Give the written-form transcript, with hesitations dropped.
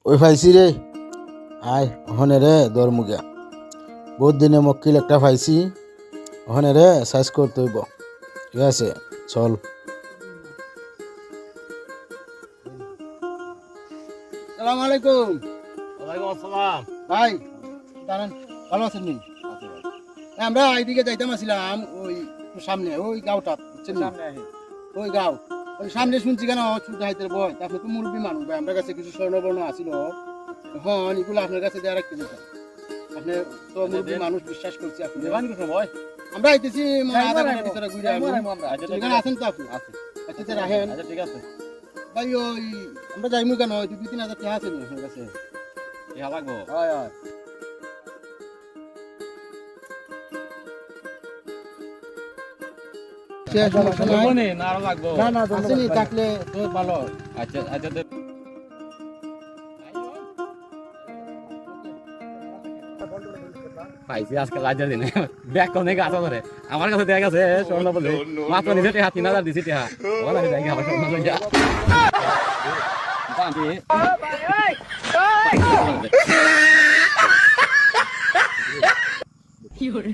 ওই পাইছি রে আয় ওখানে রে দরমুগা বহুত দিনে মক্কিল একটা পাইছি ওখানে রে সাইজ করতে হইব ঠিক আছে চল সালাম আলাইকুম ওয়ালাইকুম আসসালাম ভাই দাঁড়ান ভালো আছেন নি আমরা এইদিকে যাইতাম আসছিলাম ওই সামনে ওই গাঁওটা বুঝছেন না ওই গাঁও ওই সামনে শুনছি কেন চুল হাইতের বয় আপনি তো মুরব্বী মানুষ ভাই আমার কাছে কিছু স্বর্ণবর্ণ আসিল হন এগুলো আপনার কাছে দেওয়া রাখতে দিতাম আপনি তো মুরব্বী মানুষ বিশ্বাস করছি আপনি দেবান কি সময় আমরা আইতেছি আধা ঘন্টার ভিতরে ঘুরে আসবো এখানে আছেন তো আপনি আছে আচ্ছা রাখেন আচ্ছা ঠিক আছে ভাই ওই আমরা যাইমু কেন 2-3 হাজার টাকা আছে নি আপনার কাছে ইহা লাগবো হয় হয় মনে না আরো লাগবো আসেনি থাকলে তো ভালো আচ্ছা আচ্ছা পাইছি আজকে লাজার দিনে ব্যাগ কোনে গাছ ধরে আমার কাছে দেখা গেছে স্বর্ণ বলে মাত্র নিজে টেহা 3000 দিছি টেহা ওলা আমি যাই আমার স্বর্ণ লইয়া বাঁধি কি হরে